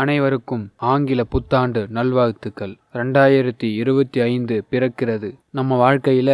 அனைவருக்கும் ஆங்கில புத்தாண்டு நல்வாழ்த்துக்கள். 2025 பிறக்கிறது. நம்ம வாழ்க்கையில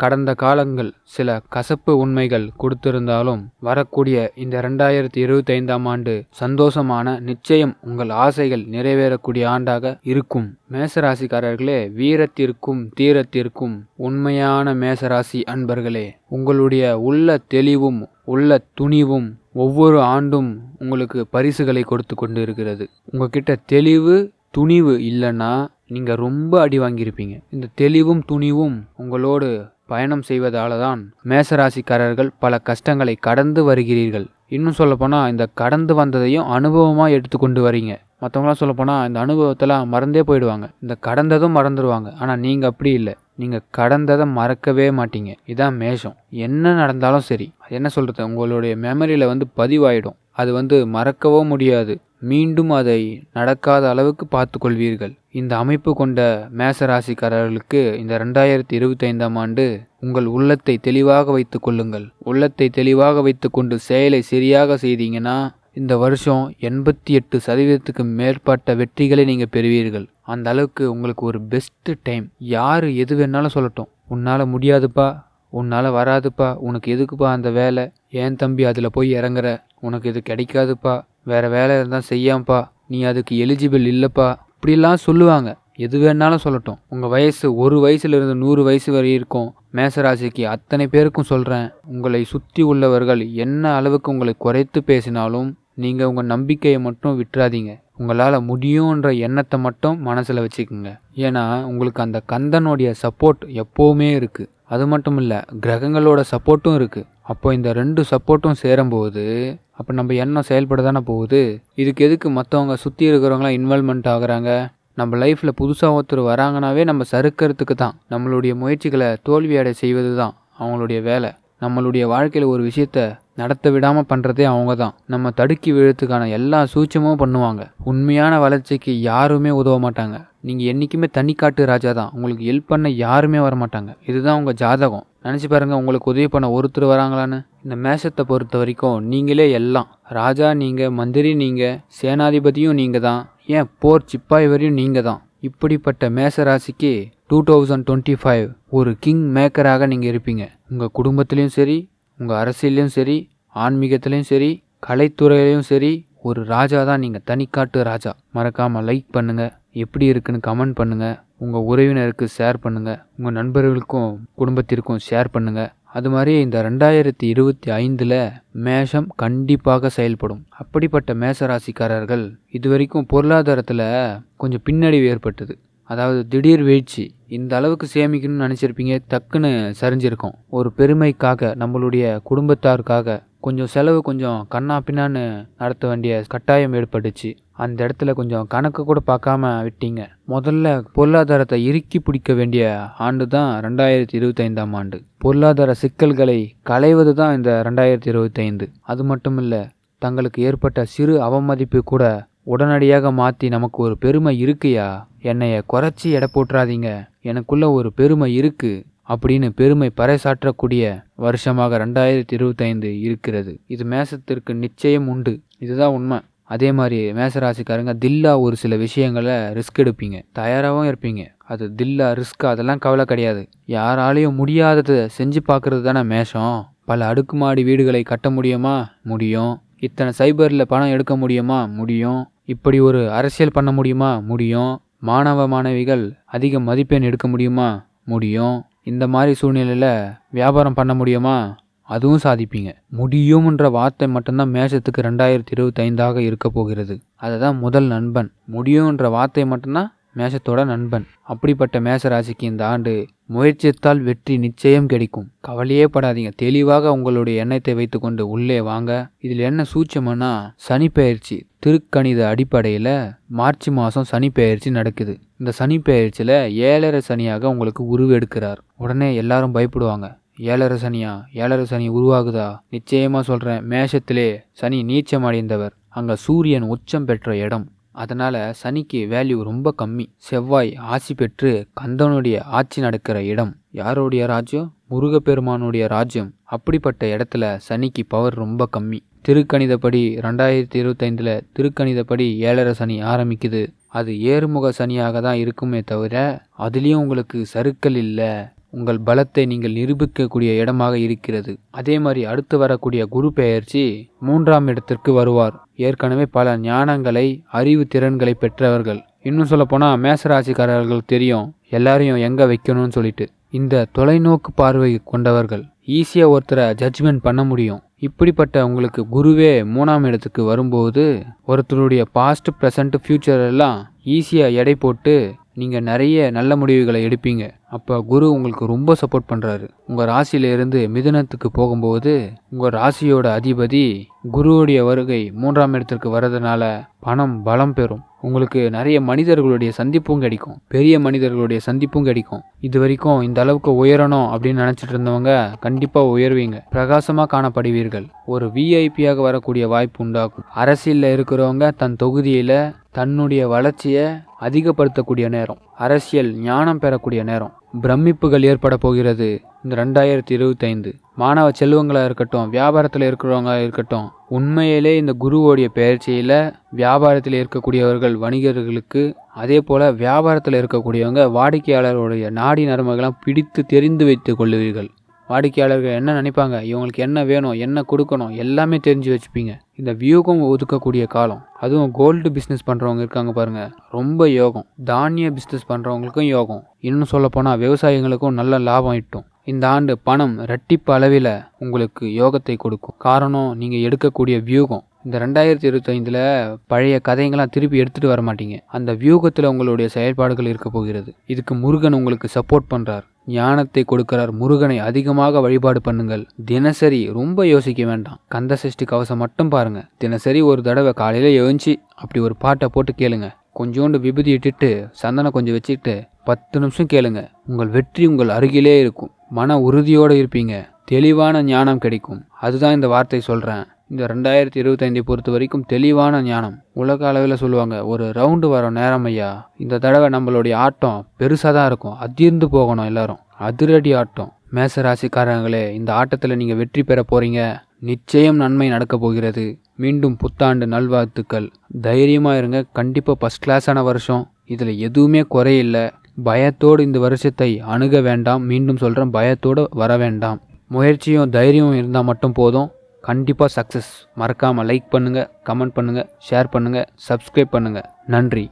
கடந்த காலங்கள் சில கசப்பு உண்மைகள் கொடுத்திருந்தாலும் வரக்கூடிய இந்த 2025ஆம் ஆண்டு சந்தோஷமான, நிச்சயம் உங்கள் ஆசைகள் நிறைவேறக்கூடிய ஆண்டாக இருக்கும். மேசராசிக்காரர்களே, வீரத்திற்கும் தீரத்திற்கும் உண்மையான மேசராசி அன்பர்களே, உங்களுடைய உள்ள தெளிவும் உள்ள துணிவும் ஒவ்வொரு ஆண்டும் உங்களுக்கு பரிசுகளை கொடுத்து கொண்டு இருக்கிறது. உங்ககிட்ட தெளிவு துணிவு இல்லைன்னா நீங்க ரொம்ப அடி வாங்கியிருப்பீங்க. இந்த தெளிவும் துணிவும் உங்களோடு பயணம் செய்வதால தான் மேசராசிக்காரர்கள் பல கஷ்டங்களை கடந்து வருகிறீர்கள். இன்னும் சொல்லப்போனால் இந்த கடந்து வந்ததையும் அனுபவமாக எடுத்துக்கொண்டு வரீங்க. மற்றவங்களாம் சொல்லப்போனால் இந்த அனுபவத்தெல்லாம் மறந்தே போயிடுவாங்க. இந்த கடந்ததும் மறந்துடுவாங்க. ஆனால் நீங்கள் அப்படி இல்லை. நீங்கள் கடந்ததை மறக்கவே மாட்டீங்க. இதான் மேஷம். என்ன நடந்தாலும் சரி, அது என்ன சொல்கிறது, உங்களுடைய மெமரியில் பதிவாயிடும். அது மறக்கவும் முடியாது. மீண்டும் அதை நடக்காத அளவுக்கு பார்த்து கொள்வீர்கள். இந்த அமைப்பு கொண்ட மேசராசிக்காரர்களுக்கு இந்த 2025ஆம் ஆண்டு உங்கள் உள்ளத்தை தெளிவாக வைத்து கொள்ளுங்கள். உள்ளத்தை தெளிவாக வைத்து கொண்டு செயலை சரியாக செய்தீங்கன்னா இந்த வருஷம் 88% மேற்பட்ட வெற்றிகளை நீங்கள் பெறுவீர்கள். அந்த அளவுக்கு உங்களுக்கு ஒரு பெஸ்ட் டைம். யார் எது வேணாலும் சொல்லட்டும், உன்னால் முடியாதுப்பா, உன்னால் வராதுப்பா, உனக்கு எதுக்குப்பா அந்த வேலை, ஏன் தம்பி அதில் போய் இறங்குற, உனக்கு இது கிடைக்காதுப்பா, வேறு வேலை இருந்தால் செய்யாம்ப்பா, நீ அதுக்கு எலிஜிபிள் இல்லைப்பா, இப்படிலாம் சொல்லுவாங்க. எது வேணாலும் சொல்லட்டும். உங்கள் வயசு 1 வயசுலேருந்து 100 வயசு வரை இருக்கும் மேசராசிக்கு அத்தனை பேருக்கும் சொல்கிறேன், உங்களை சுற்றி உள்ளவர்கள் என்ன அளவுக்கு உங்களை குறைத்து பேசினாலும் நீங்கள் உங்கள் நம்பிக்கையை மட்டும் விட்டுறாதீங்க. உங்களால் முடியுன்ற எண்ணத்தை மட்டும் மனசில் வச்சுக்கோங்க. ஏன்னா உங்களுக்கு அந்த கந்தனுடைய சப்போர்ட் எப்போவுமே இருக்குது. அது மட்டும் இல்லை, கிரகங்களோட சப்போர்ட்டும் இருக்குது. அப்போ இந்த 2 சப்போர்ட்டும் சேரும்போது அப்போ நம்ம எண்ணம் செயல்பட தானே போகுது. இதுக்கு எதுக்கு மற்றவங்க சுற்றி இருக்கிறவங்களாம் இன்வால்மெண்ட் ஆகுறாங்க? நம்ம லைஃப்பில் புதுசாக ஒருத்தர் வராங்கனாவே நம்ம சறுக்கிறதுக்கு தான். நம்மளுடைய முயற்சிகளை தோல்வியடை செய்வது தான் அவங்களுடைய வேலை. நம்மளுடைய வாழ்க்கையில் ஒரு விஷயத்த நடத்த விடாமல் பண்ணுறதே அவங்க தான். நம்ம தடுக்கி விழுறதுக்கான எல்லா சூட்சமும் பண்ணுவாங்க. உண்மையான வளர்ச்சிக்கு யாருமே உதவ மாட்டாங்க. நீங்கள் என்றைக்குமே தனிக்காட்டு ராஜா தான். உங்களுக்கு ஹெல்ப் பண்ண யாருமே வரமாட்டாங்க. இதுதான் உங்கள் ஜாதகம். நினச்சி பாருங்கள், உங்களுக்கு உதவி பண்ண ஒருத்தர் வராங்களான்னு. இந்த மேஷத்தை பொறுத்த வரைக்கும் நீங்களே எல்லாம். ராஜா நீங்கள், மந்திரி நீங்கள், சேனாதிபதியும் நீங்கள் தான், ஏன் போர் சிப்பாய் வரையும் நீங்கள் தான். இப்படிப்பட்ட மேசராசிக்கு 2025 ஒரு கிங் மேக்கராக நீங்கள் இருப்பீங்க. உங்கள் குடும்பத்திலையும் சரி, உங்கள் அரசியலையும் சரி, ஆன்மீகத்திலையும் சரி, கலைத்துறையிலையும் சரி, ஒரு ராஜா தான் நீங்கள். தனிக்காட்டு ராஜா. மறக்காமல் லைக் பண்ணுங்கள், எப்படி இருக்குன்னு கமெண்ட் பண்ணுங்கள், உங்கள் உறவினருக்கு ஷேர் பண்ணுங்கள், உங்கள் நண்பர்களுக்கும் குடும்பத்திற்கும் ஷேர் பண்ணுங்கள். அது மாதிரி இந்த 2025 மேஷம் கண்டிப்பாக செயல்படும். அப்படிப்பட்ட மேசராசிக்காரர்கள் இதுவரைக்கும் பொருளாதாரத்தில் கொஞ்சம் பின்னடைவு ஏற்பட்டது. அதாவது திடீர் வீழ்ச்சி. இந்த அளவுக்கு சேமிக்கணும்னு நினச்சிருப்பீங்க, டக்குன்னு சரிஞ்சிருக்கும். ஒரு பெருமைக்காக, நம்மளுடைய குடும்பத்தாருக்காக கொஞ்சம் செலவு கொஞ்சம் கண்ணா பின்னான்னு நடத்த வேண்டிய கட்டாயம் ஏற்பட்டுச்சு. அந்த இடத்துல கொஞ்சம் கணக்கு கூட பார்க்காம விட்டீங்க. முதல்ல பொருளாதாரத்தை இறுக்கி பிடிக்க வேண்டிய ஆண்டு தான் 2025ஆம் ஆண்டு. பொருளாதார சிக்கல்களை களைவது தான் இந்த 2025. அது மட்டும் இல்லை, தங்களுக்கு ஏற்பட்ட சிறு அவமதிப்பு கூட உடனடியாக மாற்றி நமக்கு ஒரு பெருமை இருக்குயா, என்னைய குறைச்சி எடை போட்டுறாதீங்க, எனக்குள்ள ஒரு பெருமை இருக்கு அப்படின்னு பெருமை பறைசாற்றக்கூடிய வருஷமாக 2025 இருக்கிறது. இது மேசத்திற்கு நிச்சயம் உண்டு. இதுதான் உண்மை. அதே மாதிரி மேசராசிக்காரங்க தில்லா ஒரு சில விஷயங்களை ரிஸ்க் எடுப்பீங்க, தயாராகவும் இருப்பீங்க. அது தில்லா ரிஸ்க் அதெல்லாம் கவலை கிடையாது. யாராலையும் முடியாததை செஞ்சு பார்க்கறது தானே மேஷம். பல அடுக்குமாடி வீடுகளை கட்ட முடியுமா? முடியும். இத்தனை சைபரில் பணம் எடுக்க முடியுமா? முடியும். இப்படி ஒரு அரசியல் பண்ண முடியுமா? முடியும். மாணவ மாணவிகள் அதிக மதிப்பெண் எடுக்க முடியுமா? முடியும். இந்த மாதிரி சூழ்நிலையில் வியாபாரம் பண்ண முடியுமா? அதுவும் சாதிப்பீங்க. முடியும்ன்ற வார்த்தை மட்டும்தான் மேஷத்துக்கு 2025 இருக்க போகிறது. அதுதான் முதல் நண்பன். முடியும்ன்ற வார்த்தை மட்டும்தான் மேஷத்தோட நண்பன். அப்படிப்பட்ட மேசராசிக்கு இந்த ஆண்டு முயற்சித்தால் வெற்றி நிச்சயம் கிடைக்கும். கவலையே படாதீங்க. தெளிவாக உங்களுடைய எண்ணத்தை வைத்துக்கொண்டு உள்ளே வாங்க. இதில் என்ன சூட்சம்னா, சனி பெயர்ச்சி. திருக்கணித அடிப்படையில் மார்ச் மாதம் சனி பெயர்ச்சி நடக்குது. இந்த சனி பெயர்ச்சியில் 7.5 சனியாக உங்களுக்கு உருவெடுக்கிறார். உடனே எல்லாரும் பயப்படுவாங்க. 7.5 சனியா? 7.5 சனி உருவாகுதா? நிச்சயமாக சொல்கிறேன், மேஷத்திலே சனி நீச்சம் அடைந்தவர். அங்கே சூரியன் உச்சம் பெற்ற இடம். அதனால் சனிக்கு வேல்யூ ரொம்ப கம்மி. செவ்வாய் ஆட்சி பெற்று கந்தனுடைய ஆட்சி நடக்கிற இடம். யாருடைய ராஜ்யம்? முருகப்பெருமானுடைய ராஜ்யம். அப்படிப்பட்ட இடத்துல சனிக்கு பவர் ரொம்ப கம்மி. திருக்கணிதப்படி 2025 திருக்கணிதப்படி 7.5 சனி ஆரம்பிக்குது. அது ஏறுமுக சனியாக தான் இருக்குமே தவிர அதுலேயும் உங்களுக்கு சறுக்கல் இல்லை. உங்கள் பலத்தை நீங்கள் நிரூபிக்கக்கூடிய இடமாக இருக்கிறது. அதே மாதிரி அடுத்து வரக்கூடிய குரு பெயர்ச்சி 3ஆம் இடத்திற்கு வருவார். ஏற்கனவே பல ஞானங்களை அறிவு திறன்களை பெற்றவர்கள். இன்னும் சொல்ல போனா மேசராசிக்காரர்கள் தெரியும் எல்லாரையும் எங்க வைக்கணும்னு சொல்லிட்டு. இந்த தொலைநோக்கு பார்வை கொண்டவர்கள் ஈஸியா ஒருத்தரை ஜட்ஜ்மெண்ட் பண்ண முடியும். இப்படிப்பட்ட உங்களுக்கு குருவே 3ஆம் இடத்துக்கு வரும்போது ஒருத்தருடைய பாஸ்ட் ப்ரெசண்ட் ஃபியூச்சர் எல்லாம் ஈஸியா எடை போட்டு நீங்க நிறைய நல்ல முடிவுகளை எடுப்பீங்க. அப்ப குரு உங்களுக்கு ரொம்ப சப்போர்ட் பண்றாரு. உங்க ராசியில இருந்து மிதுனத்துக்கு போகும்போது உங்க ராசியோட அதிபதி குருவுடைய வருகை 3ஆம் இடத்திற்கு வர்றதுனால பணம் பலம் பெறும். உங்களுக்கு நிறைய மனிதர்களுடைய சந்திப்பும் கிடைக்கும். பெரிய மனிதர்களுடைய சந்திப்பும் கிடைக்கும். இது வரைக்கும் இந்த அளவுக்கு உயரணும் அப்படின்னு நினைச்சிட்டு இருந்தவங்க கண்டிப்பா உயர்வீங்க. பிரகாசமா காணப்படுவீர்கள். ஒரு விஐபியாக வரக்கூடிய வாய்ப்பு உண்டாகும். அரசியல்ல இருக்கிறவங்க தன் தொகுதியில தன்னுடைய வளர்ச்சியை அதிகப்படுத்தக்கூடிய நேரம். அரசியல் ஞானம் பெறக்கூடிய நேரம். பிரமிப்புகள் ஏற்பட போகிறது இந்த 2025. மாணவ செல்வங்களா இருக்கட்டும், வியாபாரத்தில் இருக்கிறவங்க இருக்கட்டும், உண்மையிலே இந்த குருவோடைய பெயர்ச்சியில வியாபாரத்தில் இருக்கக்கூடியவர்கள் வணிகர்களுக்கு, அதே போல வியாபாரத்தில் இருக்கக்கூடியவங்க வாடிக்கையாளர்களுடைய நாடி நரம்புகளாம் பிடித்து தெரிந்து வைத்துக் கொள்ளுவீர்கள். வாடிக்கையாளர்கள் என்ன நினைப்பாங்க, இவங்களுக்கு என்ன வேணும், என்ன கொடுக்கணும், எல்லாமே தெரிஞ்சு வச்சுப்பீங்க. இந்த வியூகம் ஒதுக்கக்கூடிய காலம். அதுவும் கோல்டு பிஸ்னஸ் பண்ணுறவங்க இருக்காங்க பாருங்க, ரொம்ப யோகம். தானிய பிஸ்னஸ் பண்ணுறவங்களுக்கும் யோகம். இன்னும் சொல்ல போனால் விவசாயிகளுக்கும் நல்ல லாபம் ஈட்டும். இந்த ஆண்டு பணம் இரட்டிப்பு அளவில் உங்களுக்கு யோகத்தை கொடுக்கும். காரணம் நீங்கள் எடுக்கக்கூடிய வியூகம். இந்த 2025 பழைய கதைங்களாம் திருப்பி எடுத்துகிட்டு வர மாட்டீங்க. அந்த வியூகத்தில் உங்களுடைய செயல்பாடுகள் இருக்க போகிறது. இதுக்கு முருகன் உங்களுக்கு சப்போர்ட் பண்ணுறார், ஞானத்தை கொடுக்கிறார். முருகனை அதிகமாக வழிபாடு பண்ணுங்கள். தினசரி ரொம்ப யோசிக்க வேண்டாம். கந்த சஷ்டி கவசம் மட்டும் பாருங்க. தினசரி ஒரு தடவை காலையில் எழுந்துச்சு அப்படி ஒரு பாட்டை போட்டு கேளுங்க. கொஞ்சோண்டு விபூதி இட்டுட்டு சந்தனம் கொஞ்சம் வச்சுக்கிட்டு 10 நிமிஷம் கேளுங்க. உங்கள் வெற்றி உங்கள் அருகிலே இருக்கும். மன உறுதியோடு இருப்பீங்க. தெளிவான ஞானம் கிடைக்கும். அதுதான் இந்த வார்த்தை சொல்கிறேன். இந்த 2025 பொறுத்த வரைக்கும் தெளிவான ஞானம். உலக அளவில் சொல்லுவாங்க ஒரு ரவுண்டு வர நேரம் ஐயா. இந்த தடவை நம்மளுடைய ஆட்டம் பெருசாக தான் இருக்கும். அதிர்ந்து போகணும் எல்லாரும். அதிரடி ஆட்டம். மேச ராசிக்காரங்களே, இந்த ஆட்டத்தில் நீங்கள் வெற்றி பெற போகிறீங்க. நிச்சயம் நன்மை நடக்க போகிறது. மீண்டும் புத்தாண்டு நல்வாழ்த்துக்கள். தைரியமாக இருங்க. கண்டிப்பாக ஃபஸ்ட் கிளாஸான வருஷம். இதில் எதுவுமே குறையில்லை. பயத்தோடு இந்த வருஷத்தை அணுக வேண்டாம். மீண்டும் சொல்கிறேன், பயத்தோடு வர வேண்டாம். முயற்சியும் தைரியமும் இருந்தால் மட்டும் போதும். கண்டிப்பாக சக்ஸஸ். மறக்காமல் லைக் பண்ணுங்கள், கமெண்ட் பண்ணுங்கள், ஷேர் பண்ணுங்கள், சப்ஸ்கிரைப் பண்ணுங்கள். நன்றி.